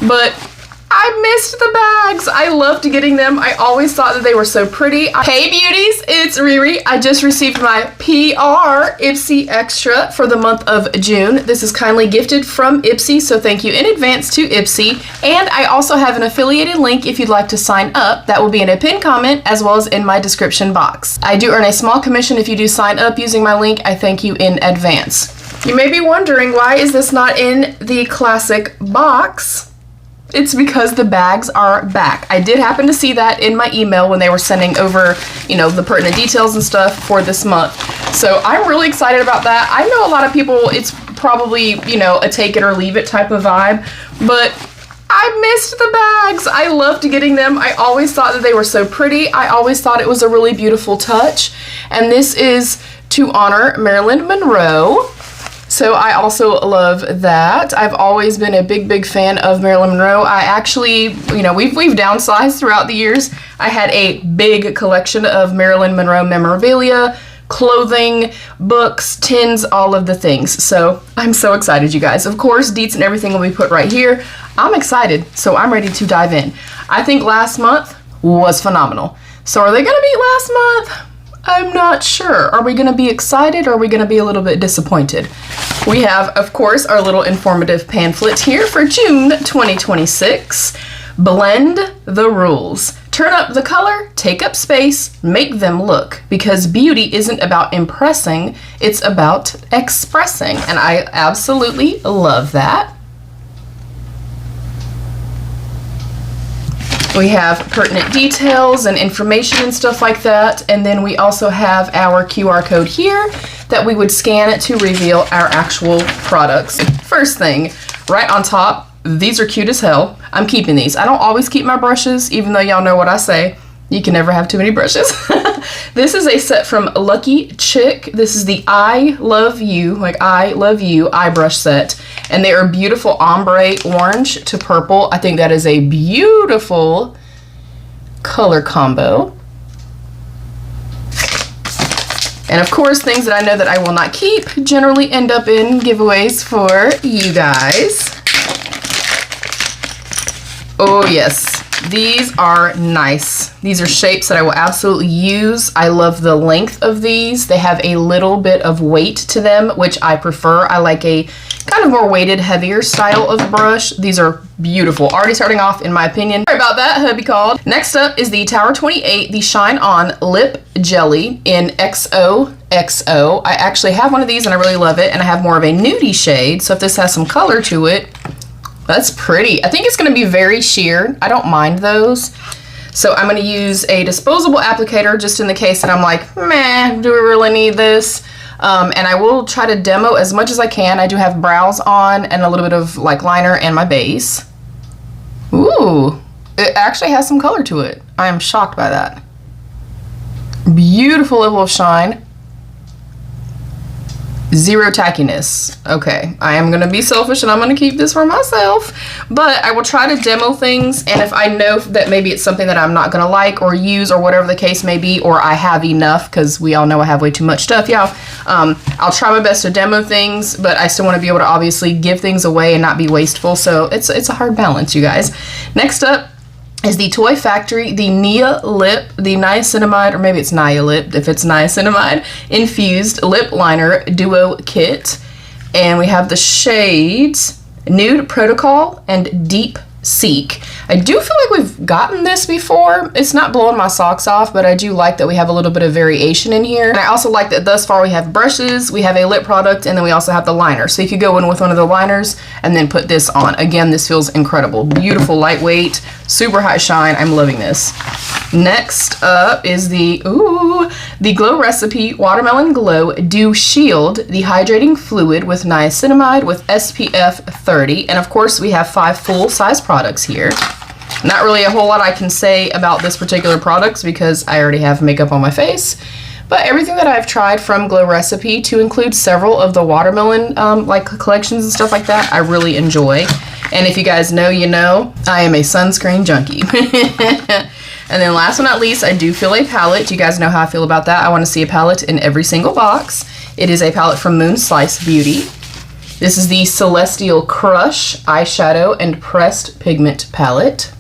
but I missed the bags. I loved getting them. I always thought that they were so pretty. Hey beauties, it's Riri. I just received my PR Ipsy Extra for the month of June. This is kindly gifted from Ipsy, so thank you in advance to Ipsy. And I also have an affiliated link if you'd like to sign up. That will be in a pinned comment as well as in my description box. I do earn a small commission if you do sign up using my link. I thank you in advance. You may be wondering, why is this not in the classic box? It's because the bags are back. I did happen to see that in my email when they were sending over, you know, the pertinent details and stuff for this month. So I'm really excited about that. I know a lot of people, it's probably, you know, a take it or leave it type of vibe, but I missed the bags. I loved getting them. I always thought that they were so pretty. I always thought it was a really beautiful touch. And this is to honor Marilyn Monroe. So I also love that. I've always been a big fan of Marilyn Monroe. I actually, you know, we've downsized throughout the years. I had a big collection of Marilyn Monroe memorabilia, clothing, books, tins, all of the things. So I'm so excited, you guys. Of course, deets and everything will be put right here. I'm excited, so I'm ready to dive in. I think last month was phenomenal. So are they gonna beat last month? I'm not sure. Are we going to be excited or are we going to be a little bit disappointed? We have, of course, our little informative pamphlet here for June 2026. Blend the rules. Turn up the color, take up space, make them look. Because beauty isn't about impressing, it's about expressing. And I absolutely love that. We have pertinent details and information and stuff like that. And then we also have our QR code here that we would scan to reveal our actual products. First thing, right on top, these are cute as hell. I'm keeping these. I don't always keep my brushes, even though y'all know what I say. You can never have too many brushes. This is a set from Lucky Chick. This is the I Love You, like I Love You eye brush set. And they are beautiful ombre orange to purple. I think that is a beautiful color combo. And of course, things that I know that I will not keep generally end up in giveaways for you guys. Oh yes. These are nice. These are shapes that I will absolutely use. I love the length of these. They have a little bit of weight to them, which I prefer. I like a kind of more weighted, heavier style of brush. These are beautiful. Already starting off, in my opinion. Sorry about that, hubby called. Next up is the Tower 28, the Shine On Lip Jelly in XOXO. I actually have one of these and I really love it. And I have more of a nudie shade. So if this has some color to it, that's pretty. I think it's going to be very sheer. I don't mind those. So I'm going to use a disposable applicator just in the case that I'm like, meh, do we really need this? And I will try to demo as much as I can. I do have brows on and a little bit of like liner and my base. Ooh, it actually has some color to it. I am shocked by that. Beautiful level of shine. Zero tackiness. Okay, I am gonna be selfish and I'm gonna keep this for myself, but I will try to demo things, and if I know that maybe it's something that I'm not gonna like or use or whatever the case may be, or I have enough, because we all know I have way too much stuff, y'all, I'll try my best to demo things, but I still want to be able to obviously give things away and not be wasteful, so it's a hard balance, you guys. Next up is the Toy Factory, the Nia Lip, the niacinamide, or maybe it's Nia Lip if it's niacinamide, infused lip liner duo kit. And we have the shades Nude Protocol and Deep Seek. I do feel like we've gotten this before. It's not blowing my socks off, but I do like that we have a little bit of variation in here. And I also like that thus far we have brushes, we have a lip product, and then we also have the liner. So you could go in with one of the liners and then put this on. Again, this feels incredible. Beautiful, lightweight, super high shine. I'm loving this. Next up is the Glow Recipe Watermelon Glow Dew Shield, the hydrating fluid with niacinamide with SPF 30. And of course, we have 5 full-size products here. Not really a whole lot I can say about this particular product because I already have makeup on my face. But everything that I've tried from Glow Recipe, to include several of the watermelon like collections and stuff like that, I really enjoy. And if you guys know, you know, I am a sunscreen junkie. And then last but not least, I do feel a palette. You guys know how I feel about that. I want to see a palette in every single box. It is a palette from Moon Slice Beauty. This is the Celestial Crush Eyeshadow and Pressed Pigment Palette.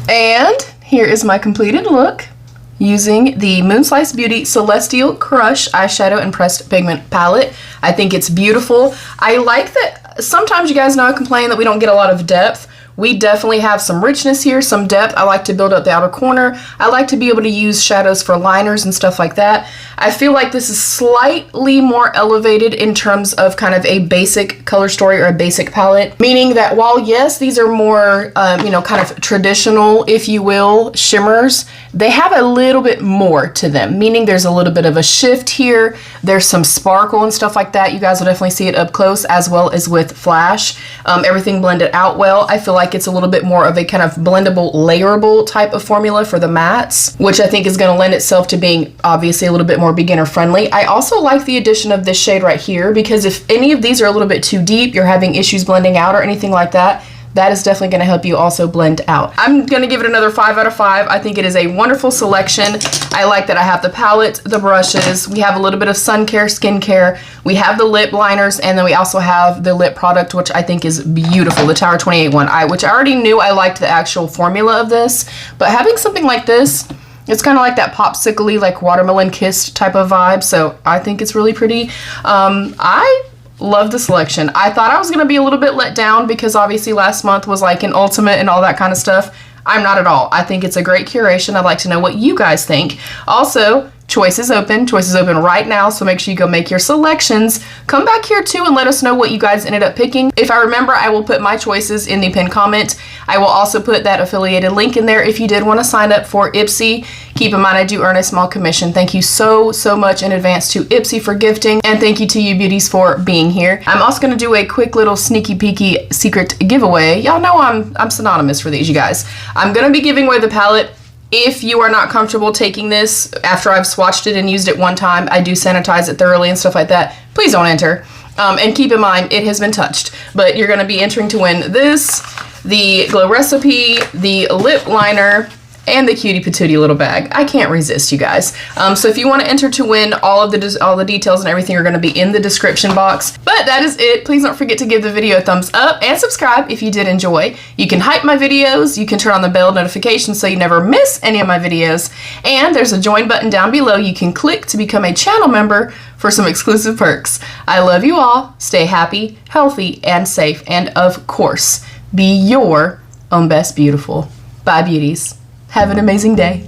And here is my completed look using the Moonslice Beauty Celestial Crush Eyeshadow and Pressed Pigment Palette. I think it's beautiful. I like that sometimes you guys know I complain that we don't get a lot of depth. We definitely have some richness here, some depth. I like to build up the outer corner. I like to be able to use shadows for liners and stuff like that. I feel like this is slightly more elevated in terms of kind of a basic color story or a basic palette. Meaning that while yes, these are more, you know, kind of traditional, if you will, shimmers, they have a little bit more to them. Meaning there's a little bit of a shift here. There's some sparkle and stuff like that. You guys will definitely see it up close as well as with flash. Everything blended out well. I feel like it's a little bit more of a kind of blendable, layerable type of formula for the mattes, which I think is going to lend itself to being obviously a little bit more beginner friendly. I also like the addition of this shade right here because if any of these are a little bit too deep, you're having issues blending out or anything like that, that is definitely going to help you also blend out. I'm going to give it another 5 out of 5. I think it is a wonderful selection. I like that I have the palette, the brushes, we have a little bit of sun care, skin care, we have the lip liners, and then we also have the lip product, which I think is beautiful, the Tower 28 one, which I already knew I liked the actual formula of this, but having something like this, it's kind of like that popsicle-y, like watermelon kissed type of vibe, so I think it's really pretty. I love the selection. I thought I was going to be a little bit let down because obviously last month was like an ultimate and all that kind of stuff. I'm not at all. I think it's a great curation. I'd like to know what you guys think. Also, choice is open right now, so make sure you go make your selections. Come back here too and let us know what you guys ended up picking. If I remember, I will put my choices in the pinned comment. I will also put that affiliated link in there if you did want to sign up for Ipsy. Keep in mind, I do earn a small commission. Thank you so much in advance to Ipsy for gifting, and thank you to you beauties for being here. I'm also going to do a quick little sneaky peeky secret giveaway. Y'all know I'm synonymous for these, you guys. I'm going to be giving away the palette. If you are not comfortable taking this after I've swatched it and used it one time, I do sanitize it thoroughly and stuff like that. Please don't enter. And keep in mind, it has been touched. But you're going to be entering to win this, the Glow Recipe, the lip liner, and the cutie patootie little bag. I can't resist, you guys. So if you want to enter to win, all the details and everything are going to be in the description box. But that is it. Please don't forget to give the video a thumbs up and subscribe if you did enjoy. You can hype my videos. You can turn on the bell notification so you never miss any of my videos. And there's a join button down below you can click to become a channel member for some exclusive perks. I love you all. Stay happy, healthy, and safe. And of course, be your own best beautiful. Bye, beauties. Have an amazing day.